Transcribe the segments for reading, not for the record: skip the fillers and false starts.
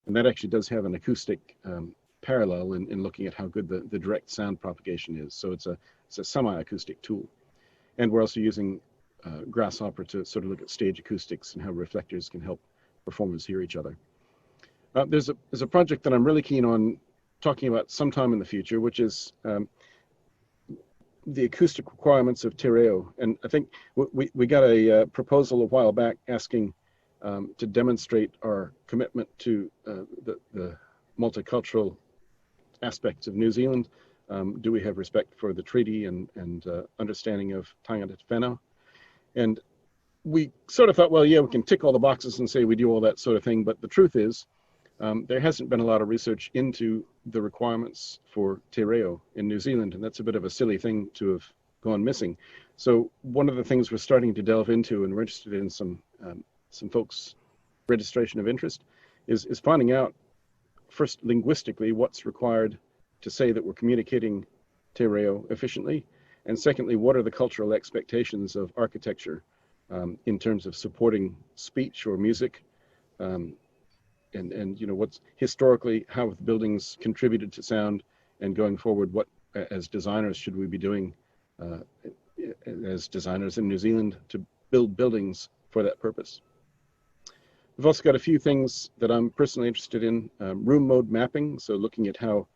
And that actually does have an acoustic parallel in looking at how good the direct sound propagation is. So it's a semi-acoustic tool. And we're also using Grasshopper to sort of look at stage acoustics and how reflectors can help performers hear each other. There's a project that I'm really keen on talking about sometime in the future, which is the acoustic requirements of Tereo. And I think we got a proposal a while back asking to demonstrate our commitment to the multicultural aspects of New Zealand. Do we have respect for the treaty and understanding of tangata whenua? And we sort of thought, well, yeah, we can tick all the boxes and say we do all that sort of thing. But the truth is, there hasn't been a lot of research into the requirements for Te Reo in New Zealand, and that's a bit of a silly thing to have gone missing. So one of the things we're starting to delve into, and we're interested in some folks' registration of interest, is finding out, first, linguistically, what's required to say that we're communicating Te Reo efficiently, and secondly, what are the cultural expectations of architecture in terms of supporting speech or music, and you know, what's historically, how have the buildings contributed to sound, and going forward, what as designers should we be doing as designers in New Zealand to build buildings for that purpose. We've also got a few things that I'm personally interested in. Room mode mapping, so looking at how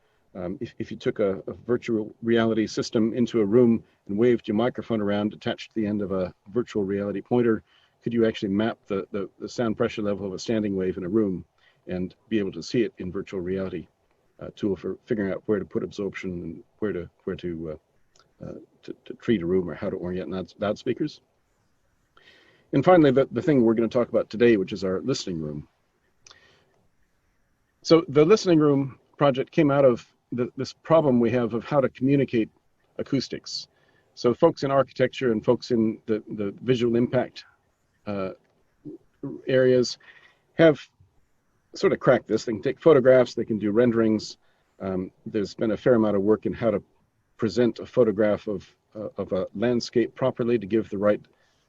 if you took a virtual reality system into a room and waved your microphone around attached to the end of a virtual reality pointer, could you actually map the sound pressure level of a standing wave in a room and be able to see it in virtual reality? Tool for figuring out where to put absorption and where to treat a room, or how to orient loudspeakers. And finally, the thing we're going to talk about today, which is our listening room. So the listening room project came out of this problem we have of how to communicate acoustics. So folks in architecture and folks in the visual impact areas have sort of cracked this. They can take photographs, they can do renderings. There's been a fair amount of work in how to present a photograph of a landscape properly to give the right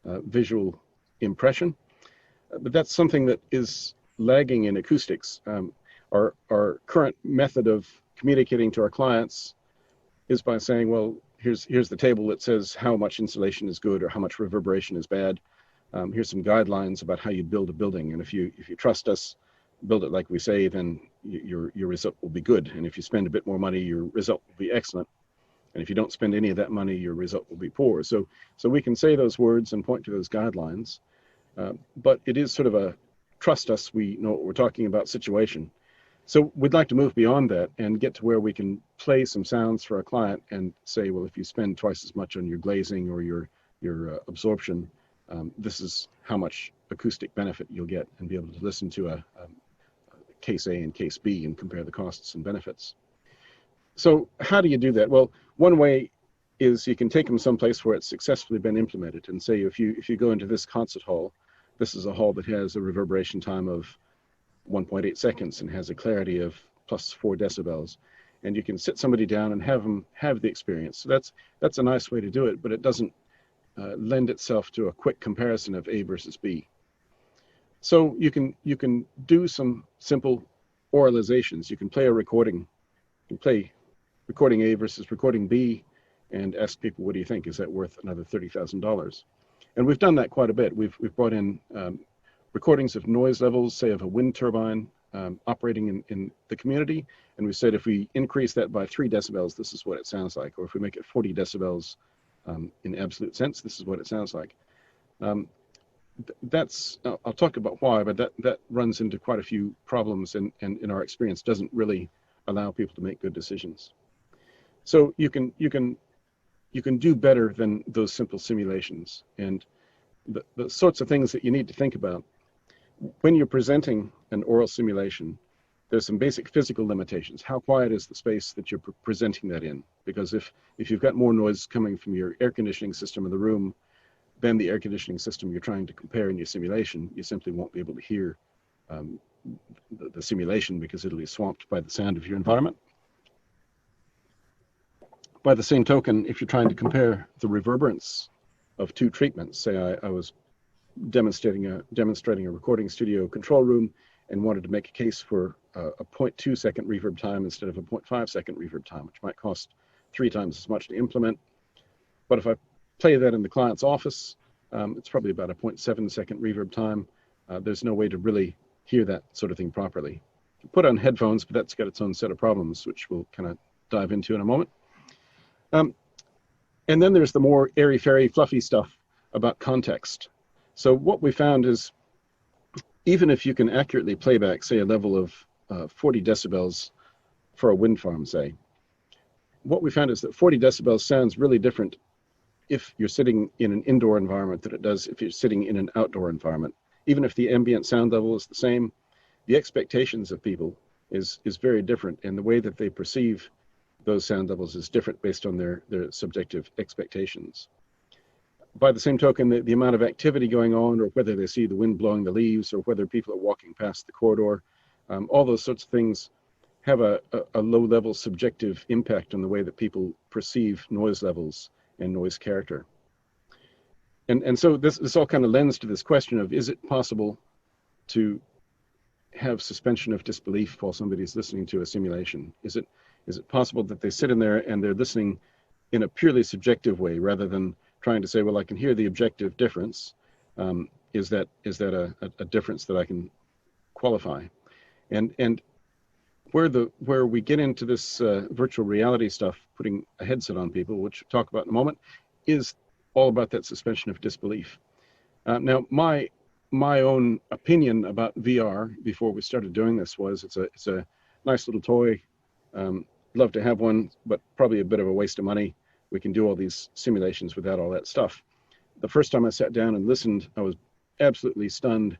visual impression. But that's something that is lagging in acoustics. Our current method of communicating to our clients is by saying, well, here's the table that says how much insulation is good or how much reverberation is bad. Here's some guidelines about how you build a building, and if you trust us, build it like we say, then your result will be good. And if you spend a bit more money, your result will be excellent. And if you don't spend any of that money, your result will be poor. So we can say those words and point to those guidelines, but it is sort of a trust us, we know what we're talking about situation. So we'd like to move beyond that and get to where we can play some sounds for a client and say, well, if you spend twice as much on your glazing or your absorption, this is how much acoustic benefit you'll get, and be able to listen to a case A and case B and compare the costs and benefits. So how do you do that? Well, one way is you can take them someplace where it's successfully been implemented, and say if you go into this concert hall, this is a hall that has a reverberation time of 1.8 seconds and has a clarity of plus 4 decibels, and you can sit somebody down and have them have the experience. So that's a nice way to do it, but it doesn't lend itself to a quick comparison of A versus B. So you can do some simple oralizations. You can play a recording. You can play recording A versus recording B and ask people, what do you think? Is that worth another $30,000? And we've done that quite a bit. We've brought in recordings of noise levels, say of a wind turbine operating in the community, and we said if we increase that by 3 decibels, this is what it sounds like. Or if we make it 40 decibels in absolute sense, this is what it sounds like. That's I'll talk about why, but that runs into quite a few problems, and in our experience doesn't really allow people to make good decisions. So you can do better than those simple simulations, and the sorts of things that you need to think about when you're presenting an oral simulation. There's some basic physical limitations. How quiet is the space that you're presenting that in? Because if you've got more noise coming from your air conditioning system in the room than the air conditioning system you're trying to compare in your simulation, you simply won't be able to hear the simulation, because it'll be swamped by the sound of your environment. By the same token, if you're trying to compare the reverberance of 2 treatments, say I was demonstrating a recording studio control room and wanted to make a case for a 0.2 second reverb time instead of a 0.5 second reverb time, which might cost 3 times as much to implement. But if I play that in the client's office, it's probably about a 0.7 second reverb time. There's no way to really hear that sort of thing properly. You put on headphones, but that's got its own set of problems, which we'll kind of dive into in a moment. And then there's the more airy-fairy, fluffy stuff about context. So what we found is, even if you can accurately play back, say, a level of 40 decibels for a wind farm, say, what we found is that 40 decibels sounds really different if you're sitting in an indoor environment than it does if you're sitting in an outdoor environment. Even if the ambient sound level is the same, the expectations of people is very different, and the way that they perceive those sound levels is different based on their subjective expectations. By the same token, the amount of activity going on, or whether they see the wind blowing the leaves, or whether people are walking past the corridor, all those sorts of things have a low-level subjective impact on the way that people perceive noise levels and noise character. And so this all kind of lends to this question of, is it possible to have suspension of disbelief while somebody's listening to a simulation? Is it possible that they sit in there and they're listening in a purely subjective way, rather than trying to say, well, I can hear the objective difference. Is that a difference that I can qualify? And where we get into this virtual reality stuff, putting a headset on people, which we'll talk about in a moment, is all about that suspension of disbelief. Now, my own opinion about VR before we started doing this was it's a nice little toy. Love to have one, but probably a bit of a waste of money. We can do all these simulations without all that stuff. The first time I sat down and listened, I was absolutely stunned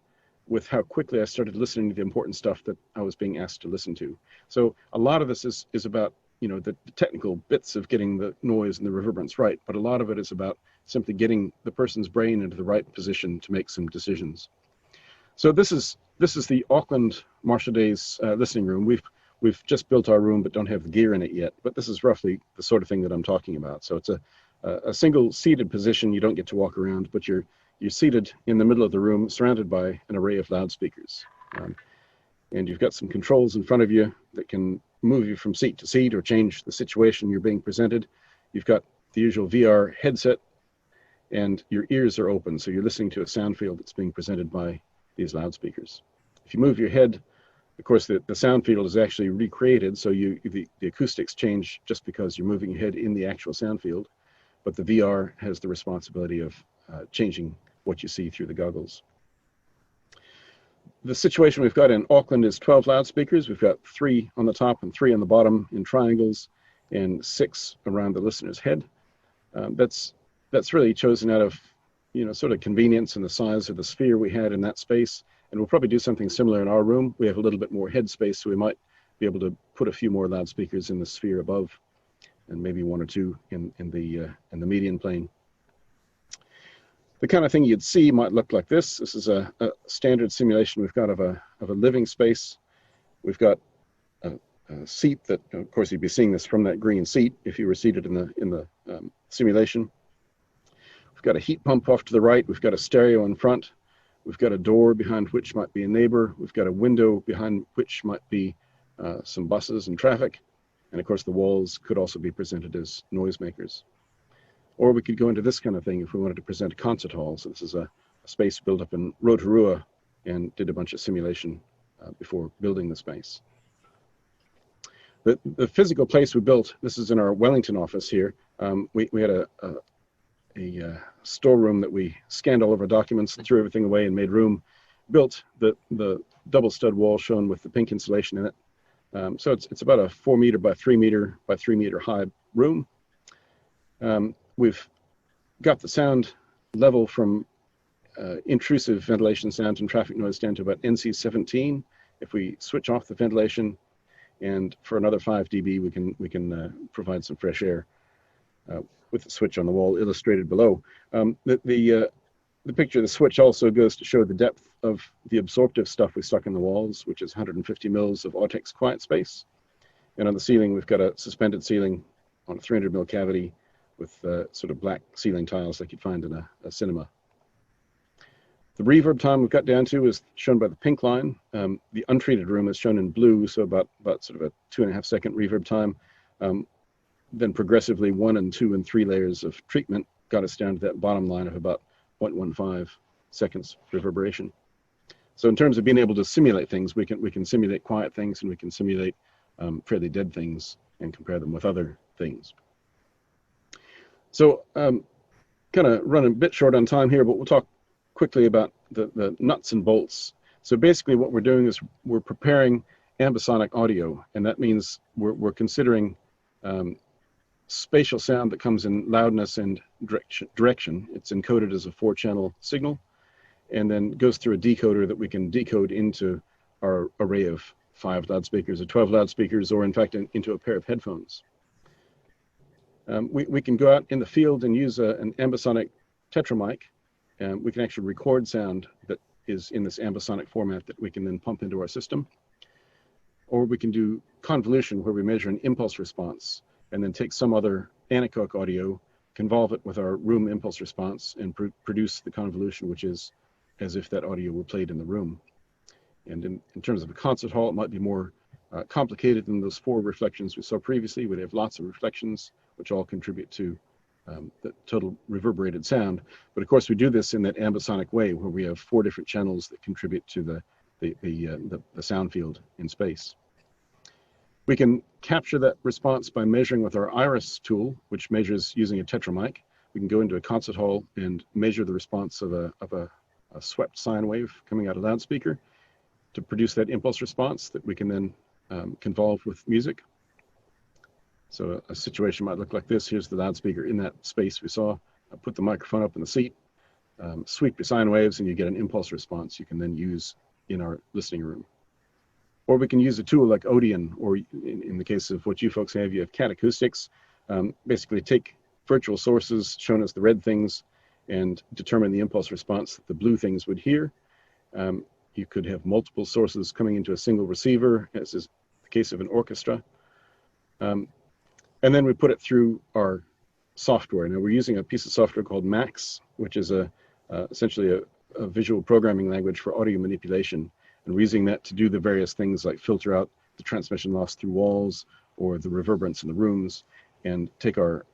with how quickly I started listening to the important stuff that I was being asked to listen to. So a lot of this is about, the technical bits of getting the noise and the reverberance right, but a lot of it is about simply getting the person's brain into the right position to make some decisions. So this is the Auckland Marshall Day's listening room. We've just built our room, but don't have the gear in it yet. But this is roughly the sort of thing that I'm talking about. So it's a single seated position. You don't get to walk around, but you're seated in the middle of the room, surrounded by an array of loudspeakers. And you've got some controls in front of you that can move you from seat to seat or change the situation you're being presented. You've got the usual VR headset, and your ears are open, so you're listening to a sound field that's being presented by these loudspeakers. If you move your head, of course, the sound field is actually recreated, so the acoustics change just because you're moving your head in the actual sound field, but the VR has the responsibility of changing what you see through the goggles. The situation we've got in Auckland is 12 loudspeakers. We've got 3 on the top and 3 on the bottom in triangles, and 6 around the listener's head. That's really chosen out of sort of convenience and the size of the sphere we had in that space. And we'll probably do something similar in our room. We have a little bit more head space, so we might be able to put a few more loudspeakers in the sphere above, and maybe 1 or 2 in the median plane. The kind of thing you'd see might look like this. This is a standard simulation we've got of a living space. We've got a seat that, of course, you'd be seeing this from that green seat if you were seated in the simulation. We've got a heat pump off to the right. We've got a stereo in front. We've got a door behind which might be a neighbor. We've got a window behind which might be some buses and traffic. And of course, the walls could also be presented as noisemakers. Or we could go into this kind of thing if we wanted to present a concert hall. So this is a space built up in Rotorua, and did a bunch of simulation before building the space. The physical place we built, this is in our Wellington office here. We had a storeroom that we scanned all of our documents, threw everything away, and made room. Built the double stud wall shown with the pink insulation in it. So it's about a 4 meter by 3 meter by 3 meter high room. We've got the sound level from intrusive ventilation sound and traffic noise down to about NC 17. If we switch off the ventilation, and for another 5 dB, we can provide some fresh air with the switch on the wall illustrated below. The picture of the switch also goes to show the depth of the absorptive stuff we stuck in the walls, which is 150 mils of Autex quiet space. And on the ceiling, we've got a suspended ceiling on a 300 mil cavity with sort of black ceiling tiles like you'd find in a cinema. The reverb time we've got down to is shown by the pink line. The untreated room is shown in blue, so about sort of a 2.5 second reverb time. Then progressively 1 and 2 and 3 layers of treatment got us down to that bottom line of about 0.15 seconds reverberation. So in terms of being able to simulate things, we can simulate quiet things, and we can simulate fairly dead things and compare them with other things. So kind of run a bit short on time here, but we'll talk quickly about the nuts and bolts. So basically what we're doing is we're preparing ambisonic audio, and that means we're considering spatial sound that comes in loudness and direction. It's encoded as a 4-channel signal, and then goes through a decoder that we can decode into our array of 5 loudspeakers or 12 loudspeakers, or in fact into a pair of headphones. We can go out in the field and use an ambisonic tetramic, and we can actually record sound that is in this ambisonic format that we can then pump into our system. Or we can do convolution, where we measure an impulse response and then take some other anechoic audio, convolve it with our room impulse response, and produce the convolution, which is as if that audio were played in the room. And in terms of a concert hall, it might be more complicated than those 4 reflections we saw previously. We'd have lots of reflections, which all contribute to the total reverberated sound. But of course, we do this in that ambisonic way, where we have 4 different channels that contribute to the sound field in space. We can capture that response by measuring with our iris tool, which measures using a tetramic. We can go into a concert hall and measure the response of a swept sine wave coming out of a loudspeaker to produce that impulse response that we can then convolve with music. So a situation might look like this. Here's the loudspeaker in that space we saw. I put the microphone up in the seat, sweep your sine waves, and you get an impulse response you can then use in our listening room. Or we can use a tool like Odeon, or in the case of what you folks have, you have Cat Acoustics. Basically take virtual sources shown as the red things and determine the impulse response that the blue things would hear. You could have multiple sources coming into a single receiver, as is the case of an orchestra. And then we put it through our software. Now we're using a piece of software called Max, which is essentially a visual programming language for audio manipulation. And we're using that to do the various things like filter out the transmission loss through walls or the reverberance in the rooms, and take our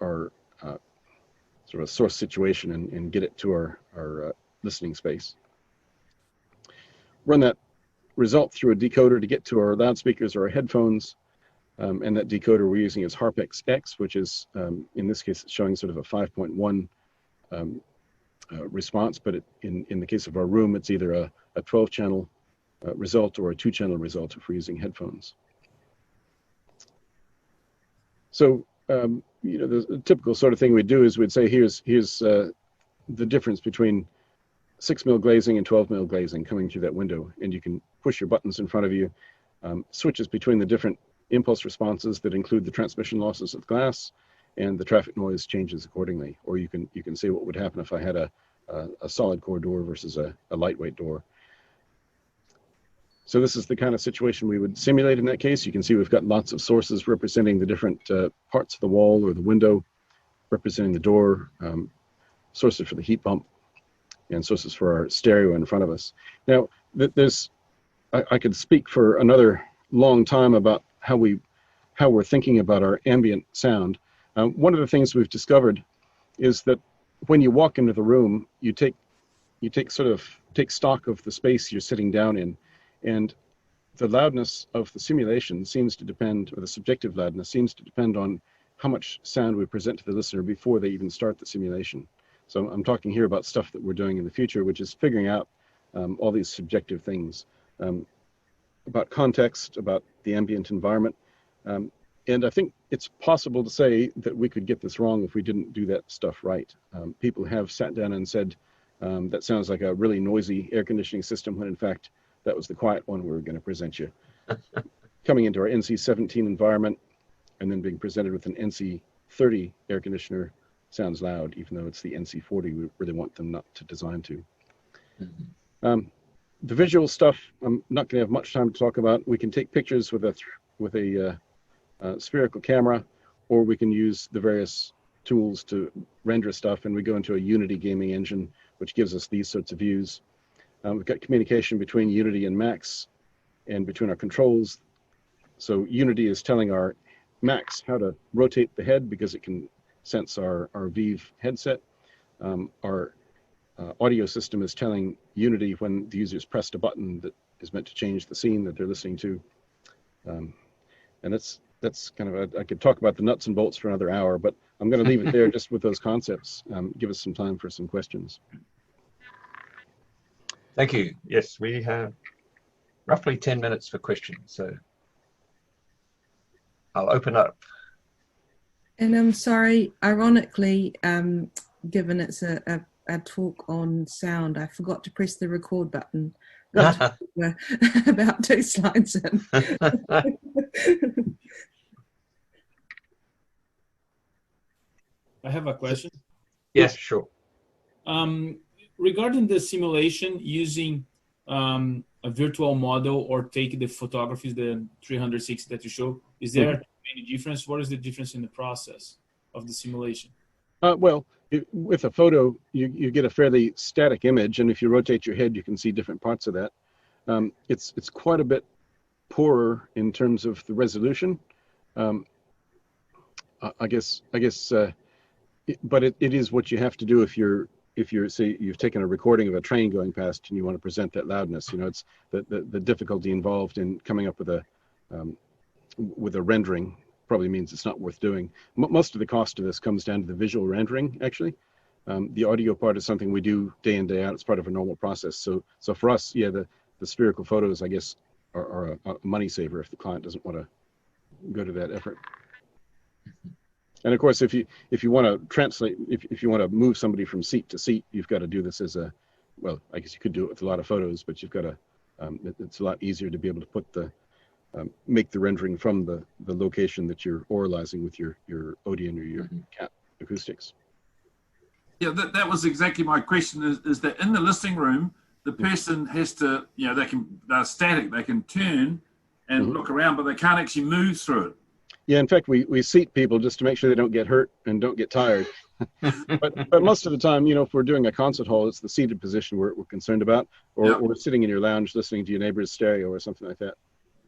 sort of source situation and get it to our listening space. Run that result through a decoder to get to our loudspeakers or our headphones. And that decoder we're using is HarpX, which is, in this case, it's showing sort of a 5.1 response, but in the case of our room, it's either a 12-channel result or a 2-channel result if we're using headphones. So, the typical sort of thing we'd do is we'd say, here's the difference between 6mm glazing and 12mm glazing coming through that window, and you can push your buttons in front of you, switches between the different impulse responses that include the transmission losses of glass, and the traffic noise changes accordingly. Or you can say what would happen if I had a solid core door versus a lightweight door. So this is the kind of situation we would simulate in that case. You can see we've got lots of sources representing the different parts of the wall or the window, representing the door, sources for the heat pump, and sources for our stereo in front of us. Now, I could speak for another long time about how we're thinking about our ambient sound. One of the things we've discovered is that when you walk into the room, you take stock of the space you're sitting down in, and the loudness of the simulation seems to depend, or the subjective loudness seems to depend on how much sound we present to the listener before they even start the simulation. So I'm talking here about stuff that we're doing in the future, which is figuring out all these subjective things about context, about the ambient environment. And I think it's possible to say that we could get this wrong if we didn't do that stuff right. People have sat down and said, that sounds like a really noisy air conditioning system, when in fact, that was the quiet one we were going to present you. Coming into our NC-17 environment and then being presented with an NC-30 air conditioner sounds loud, even though it's the NC-40 we really want them not to design to. Mm-hmm. The visual stuff, I'm not going to have much time to talk about. We can take pictures with a spherical camera, or we can use the various tools to render stuff, and we go into a Unity gaming engine, which gives us these sorts of views. We've got communication between Unity and Max and between our controls. So Unity is telling our Max how to rotate the head because it can sense our Vive headset. Our audio system is telling Unity when the user's pressed a button that is meant to change the scene that they're listening to. And that's kind of, I could talk about the nuts and bolts for another hour, but I'm going to leave it there just with those concepts. Give us some time for some questions. Thank you. Yes, we have roughly 10 minutes for questions, so I'll open up. And I'm sorry, ironically, given it's a talk on sound, I forgot to press the record button. About 2 slides in. I have a question. Yes, sure. Regarding the simulation using a virtual model or take the photographies, the 360 that you show, is there any difference? What is the difference in the process of the simulation? Well, with a photo, you get a fairly static image, and if you rotate your head, you can see different parts of that. It's quite a bit poorer in terms of the resolution. I guess, but it is what you have to do if you're say you've taken a recording of a train going past and you want to present that loudness. You know, it's the difficulty involved in coming up with a rendering probably means it's not worth doing. Most of the cost of this comes down to the visual rendering, actually. The audio part is something we do day in, day out. It's part of a normal process. So for us, yeah, the spherical photos, I guess, are a money saver if the client doesn't want to go to that effort. And of course, if you want to translate, if you want to move somebody from seat to seat, you've got to do this as a, well, I guess you could do it with a lot of photos, but you've got to, it's a lot easier to be able to put make the rendering from the location that you're oralizing with your Odeon or your CAT acoustics. Yeah, that was exactly my question, is that in the listening room, the person has to, you know, they're static, they can turn and look around, but they can't actually move through it. Yeah, in fact, we seat people just to make sure they don't get hurt and don't get tired. but most of the time, you know, if we're doing a concert hall, it's the seated position we're concerned about, or sitting in your lounge listening to your neighbor's stereo or something like that.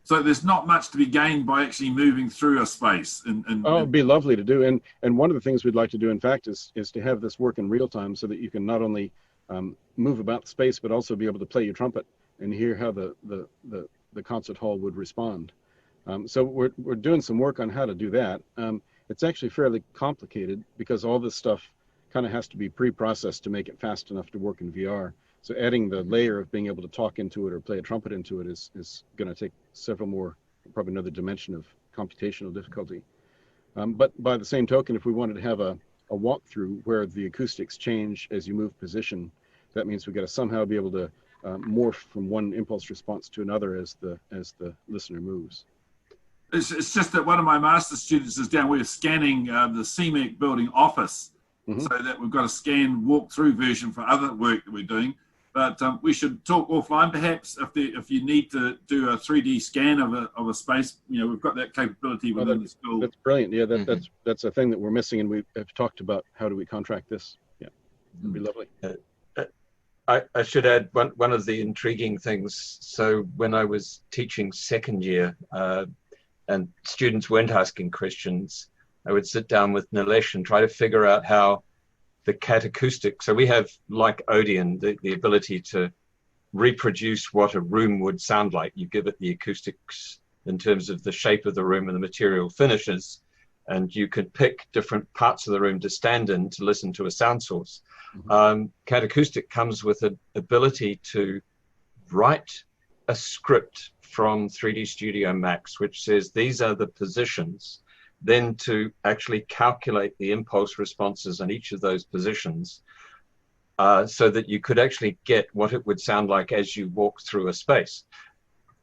So there's not much to be gained by actually moving through a space. It'd be lovely to do. And one of the things we'd like to do, in fact, is to have this work in real time so that you can not only move about the space, but also be able to play your trumpet and hear how the concert hall would respond. So we're doing some work on how to do that. It's actually fairly complicated because all this stuff kind of has to be pre-processed to make it fast enough to work in VR. So adding the layer of being able to talk into it or play a trumpet into it is going to take several more, probably another dimension of computational difficulty. But by the same token, if we wanted to have a walkthrough where the acoustics change as you move position, that means we've got to somehow be able to morph from one impulse response to another as the listener moves. It's just that one of my master's students is down, we're scanning the CMEC building office, so that we've got a scan walk-through version for other work that we're doing. But we should talk offline, perhaps, if you need to do a 3D scan of a space. You know, we've got that capability within the school. That's brilliant. Yeah, that's a thing that we're missing, and we have talked about how do we contract this. Yeah, it'd be lovely. I should add one of the intriguing things. So when I was teaching second year, and students weren't asking questions, I would sit down with Nilesh and try to figure out how the CAT acoustic, so we have, like Odeon, the ability to reproduce what a room would sound like. You give it the acoustics in terms of the shape of the room and the material finishes, and you could pick different parts of the room to stand in to listen to a sound source. CAT acoustic comes with an ability to write a script from 3D Studio Max, which says these are the positions, then to actually calculate the impulse responses on each of those positions, so that you could actually get what it would sound like as you walk through a space,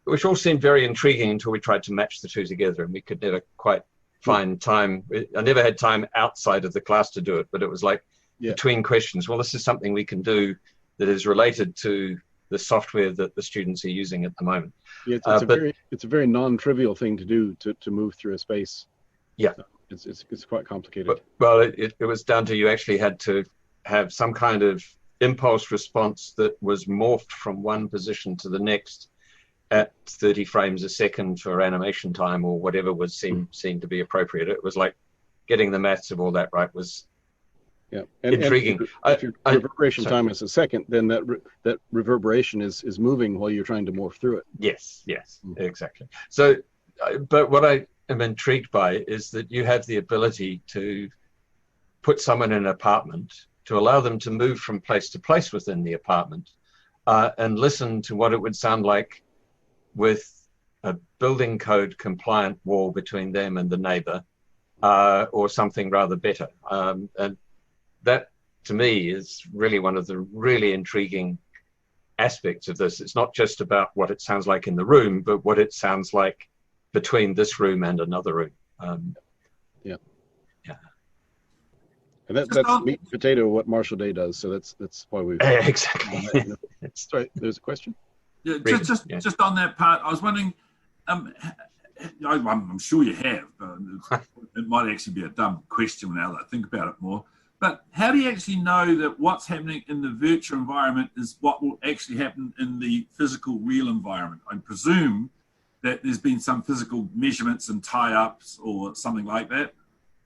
which all seemed very intriguing until we tried to match the two together, and we could never quite find time. I never had time outside of the class to do it, but it was like between questions, well, this is something we can do that is related to the software that the students are using at the moment. Yeah, it's a very non-trivial thing to do to move through a space. Yeah, it's quite complicated. Well, it was down to you actually had to have some kind of impulse response that was morphed from one position to the next at 30 frames a second for animation time or whatever was seemed to be appropriate. It was like getting the maths of all that right was intriguing. If your reverberation time is a second, then that reverberation is moving while you're trying to morph through it. Yes, exactly. So, but what I am intrigued by is that you have the ability to put someone in an apartment, to allow them to move from place to place within the apartment, and listen to what it would sound like with a building code compliant wall between them and the neighbor, or something rather better. And that, to me, is really one of the really intriguing aspects of this. It's not just about what it sounds like in the room, but what it sounds like between this room and another room. And that's meat and potato what Marshall Day does. So that's why we exactly. Sorry, there's a question. Yeah, just on that part, I was wondering. I'm sure you have, but it might actually be a dumb question now that I think about it more. But how do you actually know that what's happening in the virtual environment is what will actually happen in the physical real environment? I presume that there's been some physical measurements and tie-ups or something like that.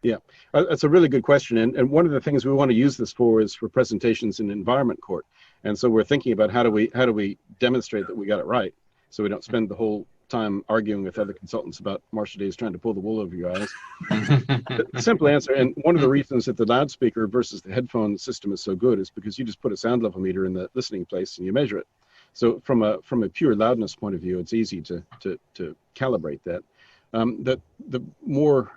Yeah, that's a really good question. And one of the things we want to use this for is for presentations in environment court. And so we're thinking about how do we demonstrate that we got it right, so we don't spend the whole time arguing with other consultants about Marshall Days trying to pull the wool over your eyes. The simple answer, and one of the reasons that the loudspeaker versus the headphone system is so good is because you just put a sound level meter in the listening place and you measure it. So from a pure loudness point of view, it's easy to calibrate that. The more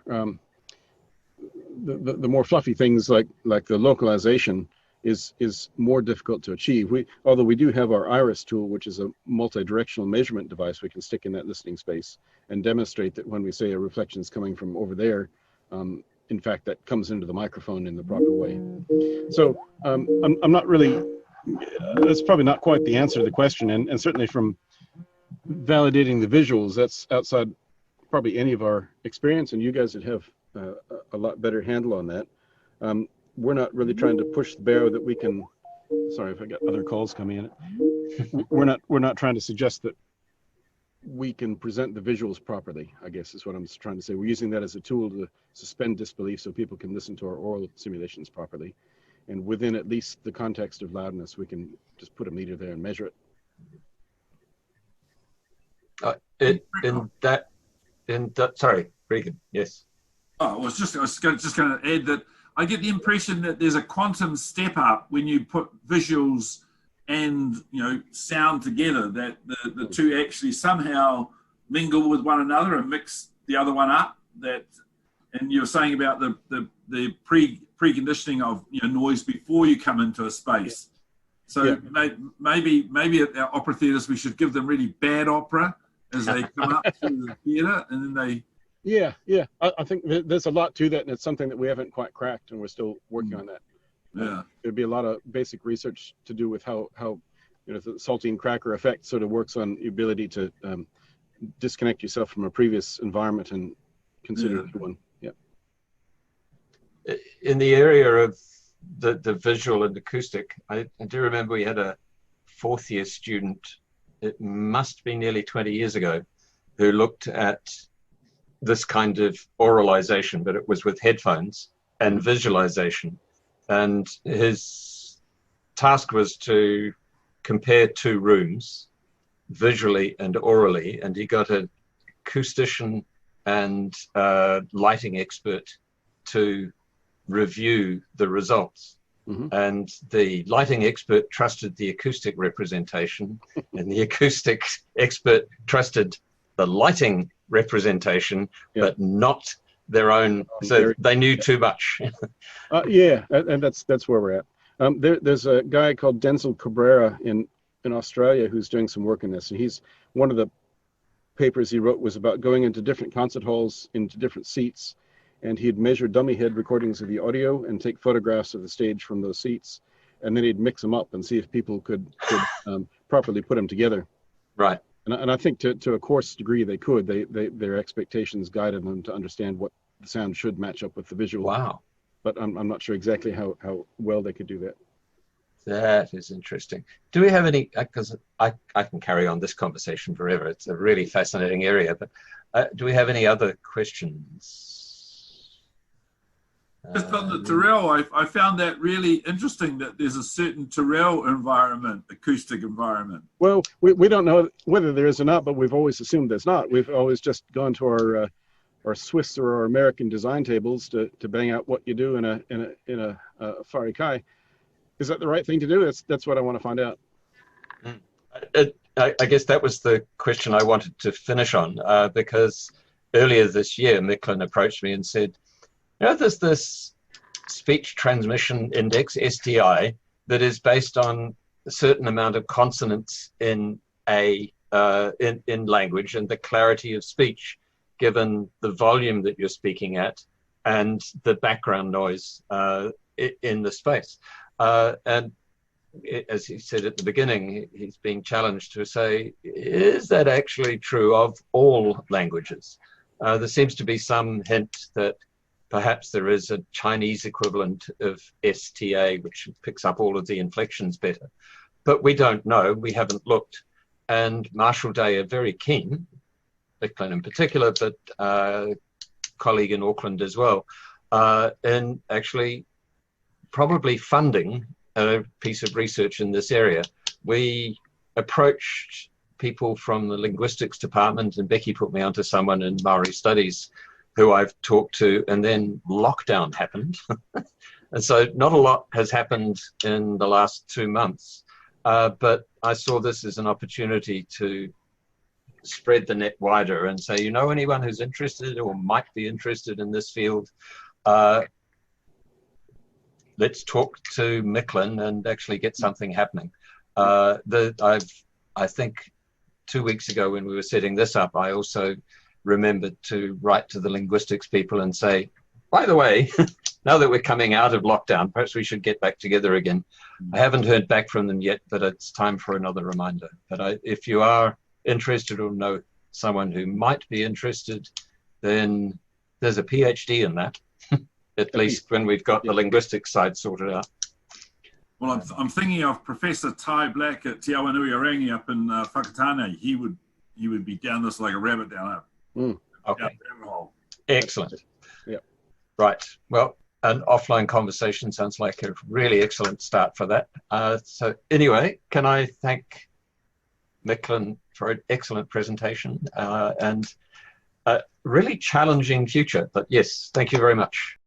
fluffy things like the localization is more difficult to achieve. Although we do have our iris tool, which is a multi-directional measurement device we can stick in that listening space and demonstrate that when we say a reflection is coming from over there, in fact that comes into the microphone in the proper way. So I'm not really, that's probably not quite the answer to the question, and certainly from validating the visuals, that's outside probably any of our experience, and you guys would have a lot better handle on that. We're not really trying to push the barrow that we can. Sorry if I got other calls coming in. We're not trying to suggest that we can present the visuals properly, I guess is what I'm trying to say. We're using that as a tool to suspend disbelief so people can listen to our oral simulations properly. And within at least the context of loudness, we can just put a meter there and measure it. Sorry, Regan, yes. Oh, I was just going to add that I get the impression that there's a quantum step up when you put visuals and sound together, that the two actually somehow mingle with one another and mix the other one up. And you were saying about the preconditioning of noise before you come into a space. So maybe at our opera theatres we should give them really bad opera as they come up to the theatre, and then they. Yeah. I think there's a lot to that, and it's something that we haven't quite cracked, and we're still working on that. Yeah. There'd be a lot of basic research to do with how the saltine cracker effect sort of works on the ability to disconnect yourself from a previous environment and consider a new one. Yeah. In the area of the visual and acoustic, I do remember we had a fourth year student, it must be nearly 20 years ago, who looked at this kind of oralization, but it was with headphones and visualization. And his task was to compare two rooms visually and orally. And he got an acoustician and lighting expert to review the results. Mm-hmm. And the lighting expert trusted the acoustic representation, and the acoustic expert trusted the lighting representation, but not their own. So they knew too much. And that's where we're at. There's a guy called Denzel Cabrera in Australia who's doing some work in this, and he's one of the papers he wrote was about going into different concert halls, into different seats, and he'd measure dummy head recordings of the audio and take photographs of the stage from those seats, and then he'd mix them up and see if people could properly put them together. Right. And I think to a coarse degree they could. Their expectations guided them to understand what the sound should match up with the visual. Wow. But I'm not sure exactly how well they could do that. That is interesting. Do we have any, because I can carry on this conversation forever. It's a really fascinating area, but do we have any other questions? Just on the Tyrrell, I found that really interesting that there's a certain Tyrrell environment, acoustic environment. Well, we don't know whether there is or not, but we've always assumed there's not. We've always just gone to our Swiss or our American design tables to bang out what you do in a Fari Kai. Is that the right thing to do? That's what I want to find out. I guess that was the question I wanted to finish on, because earlier this year, Miklin approached me and said, you know, there's this speech transmission index, STI, that is based on a certain amount of consonants in in language and the clarity of speech, given the volume that you're speaking at and the background noise in the space. And as he said at the beginning, he's being challenged to say, is that actually true of all languages? There seems to be some hint that perhaps there is a Chinese equivalent of STA, which picks up all of the inflections better. But we don't know, we haven't looked. And Marshall Day are very keen, Miklin in particular, but colleague in Auckland as well, in actually probably funding a piece of research in this area. We approached people from the linguistics department, and Becky put me onto someone in Maori studies who I've talked to, and then lockdown happened. And so not a lot has happened in the last 2 months, but I saw this as an opportunity to spread the net wider and say, you know, anyone who's interested or might be interested in this field, let's talk to Miklin and actually get something happening. I think 2 weeks ago when we were setting this up, I also remembered to write to the linguistics people and say, by the way, now that we're coming out of lockdown, perhaps we should get back together again. I haven't heard back from them yet, but it's time for another reminder. But if you are interested or know someone who might be interested, then there's a PhD in that. At least when we've got the linguistics side sorted out. Well, I'm thinking of Professor Ty Black at Te Awanui-Orangi up in Whakatane. He would be down this like a rabbit down up. Okay. Down the hole. Excellent. Yeah. Right. Well, an offline conversation sounds like a really excellent start for that. So anyway, can I thank Miklin for an excellent presentation and a really challenging future. But yes, thank you very much.